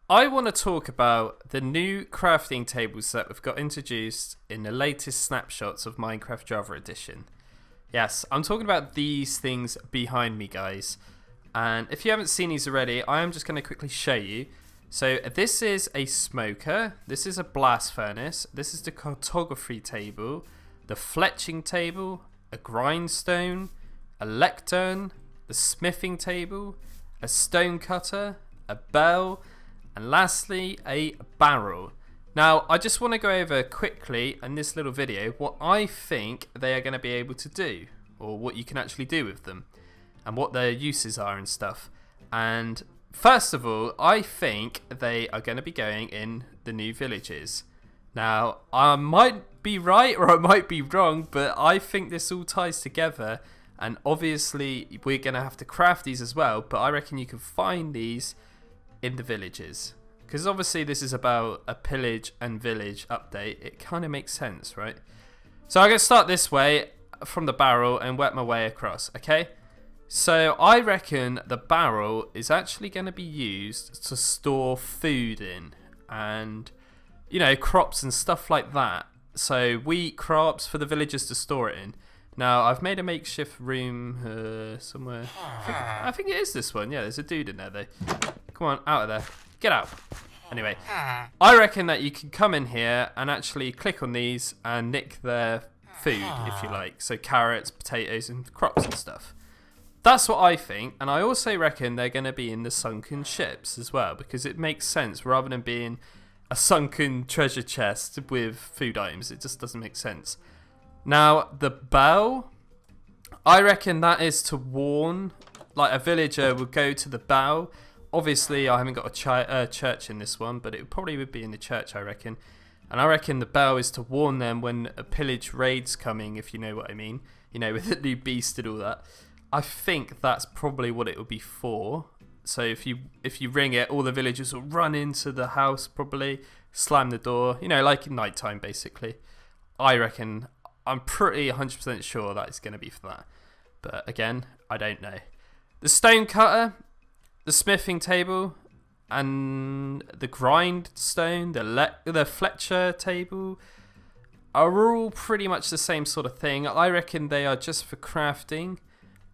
I want to talk about the new crafting tables that we've got introduced in the latest snapshots of Minecraft Java Edition. Yes, I'm talking about these things behind me, guys. And if you haven't seen these already, I am just going to quickly show you. So this is a smoker, this is a blast furnace, this is the cartography table, the fletching table, a grindstone, a lectern, the smithing table, a stone cutter, a bell, and lastly a barrel. Now I just want to go over quickly in this little video what I think they are going to be able to do, or what you can actually do with them, and what their uses are and stuff. And first of all, I think they are going to be going in the new villages. Now I might be right or I might be wrong, but I think this all ties together, and obviously we're going to have to craft these as well, but I reckon you can find these in the villages, because obviously this is about a pillage and village update. It kind of makes sense, right? So I'm going to start this way from the barrel and work my way across. Okay, so I reckon the barrel is actually going to be used to store food in, and crops and stuff like that. So wheat, crops for the villagers to store it in. Now I've made a makeshift room somewhere. I think it is this one. Yeah, there's a dude in there though. Come on, out of there. Get out. Anyway, I reckon that you can come in here and actually click on these and nick their food, if you like. So carrots, potatoes, and crops and stuff. That's what I think. And I also reckon they're going to be in the sunken ships as well, because it makes sense rather than being a sunken treasure chest with food items. It just doesn't make sense. Now, the bell, I reckon that is to warn, like a villager would go to the bell. Obviously, I haven't got a church in this one, but it probably would be in the church, I reckon. And I reckon the bell is to warn them when a pillage raid's coming, if you know what I mean. With the new beast and all that. I think that's probably what it would be for. So if you ring it, all the villagers will run into the house, probably slam the door. Like in nighttime, basically. I reckon, I'm pretty 100% sure that it's going to be for that. But again, I don't know. The stone cutter, the smithing table, and the grindstone, the Fletcher table are all pretty much the same sort of thing. I reckon they are just for crafting.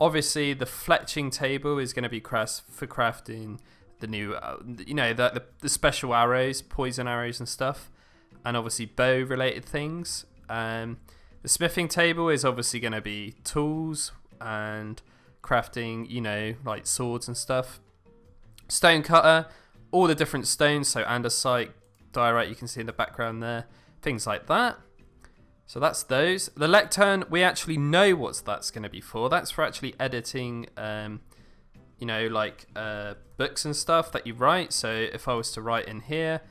Obviously, the fletching table is going to be for crafting the new, the special arrows, poison arrows and stuff, and obviously bow-related things. The smithing table is obviously going to be tools and crafting, like swords and stuff. Stone cutter, all the different stones, so andesite, diorite, you can see in the background there, things like that. So that's those. The lectern, we actually know what that's going to be for. That's for actually editing, books and stuff that you write. So if I was to write in here,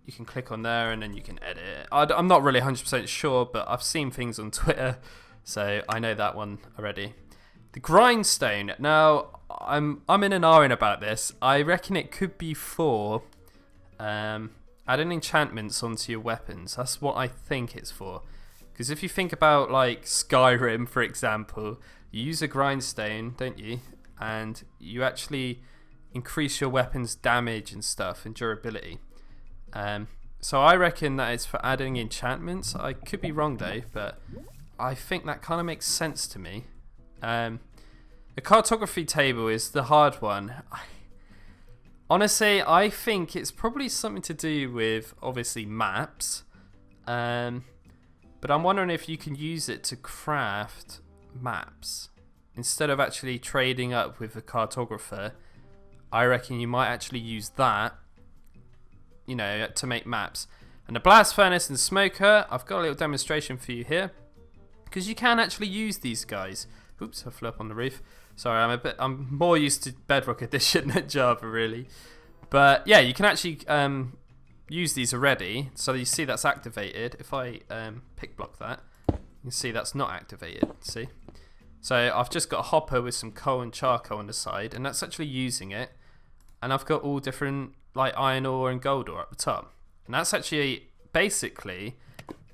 you can click on there and then you can edit it. I'm not really 100% sure, but I've seen things on Twitter, so I know that one already. The grindstone. Now, I'm in an iron about this. I reckon it could be for adding enchantments onto your weapons. That's what I think it's for. Because if you think about like Skyrim, for example, you use a grindstone, don't you? And you actually increase your weapon's damage and stuff and durability. So I reckon that it's for adding enchantments. I could be wrong though, but I think that kind of makes sense to me. The cartography table is the hard one. Honestly, I think it's probably something to do with obviously maps. But I'm wondering if you can use it to craft maps instead of actually trading up with the cartographer. I reckon you might actually use that, to make maps. And the blast furnace and smoker, I've got a little demonstration for you here, because you can actually use these guys. Oops, I flew up on the roof. Sorry, I'm more used to Bedrock Edition than Java, really. But yeah, you can actually use these already. So you see that's activated. If I pick block that, you can see that's not activated. See? So I've just got a hopper with some coal and charcoal on the side, and that's actually using it. And I've got all different like iron ore and gold ore at the top. And that's actually basically,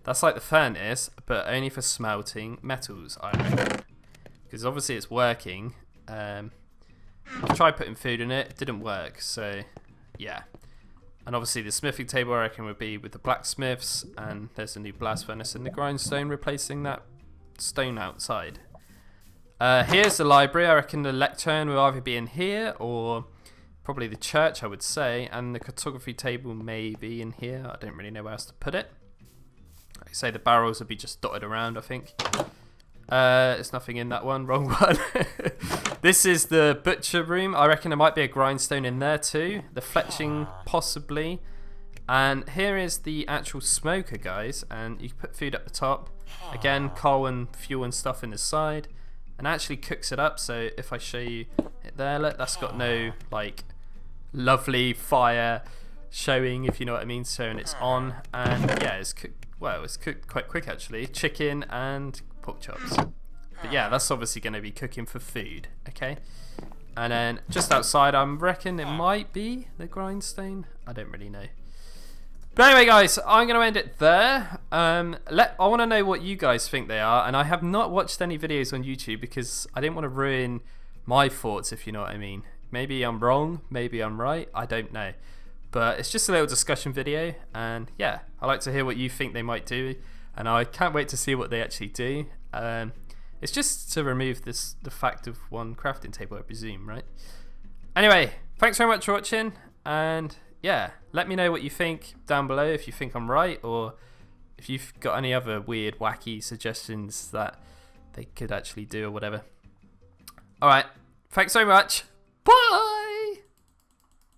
that's like the furnace, but only for smelting metals, I reckon. Because obviously it's working. I've tried putting food in it, it didn't work, so yeah. And obviously the smithing table, I reckon, would be with the blacksmiths, and there's a new blast furnace and the grindstone replacing that stone outside. Here's the library. I reckon the lectern will either be in here or probably the church, I would say, and the cartography table may be in here. I don't really know where else to put it. Like I say, the barrels would be just dotted around, I think. There's nothing in that one. Wrong one. This is the butcher room. I reckon there might be a grindstone in there too. The fletching possibly. And here is the actual smoker, guys. And you can put food up the top. Again, coal and fuel and stuff in the side. And actually cooks it up. So if I show you it there, look, that's got no like lovely fire showing, if you know what I mean. So and it's on. And yeah, it's cooked. Well, it's cooked quite quick actually. Chicken and pork chops. But yeah, that's obviously going to be cooking for food, okay? And then just outside, I reckon it might be the grindstone. I don't really know. But anyway, guys, I'm going to end it there. I want to know what you guys think they are, and I have not watched any videos on YouTube because I didn't want to ruin my thoughts, if you know what I mean. Maybe I'm wrong, maybe I'm right, I don't know. But it's just a little discussion video, and yeah, I like to hear what you think they might do, and I can't wait to see what they actually do. It's just to remove the fact of one crafting table, I presume, right? Anyway, thanks very much for watching, and yeah, let me know what you think down below, if you think I'm right, or if you've got any other weird, wacky suggestions that they could actually do or whatever. Alright, thanks so much. Bye!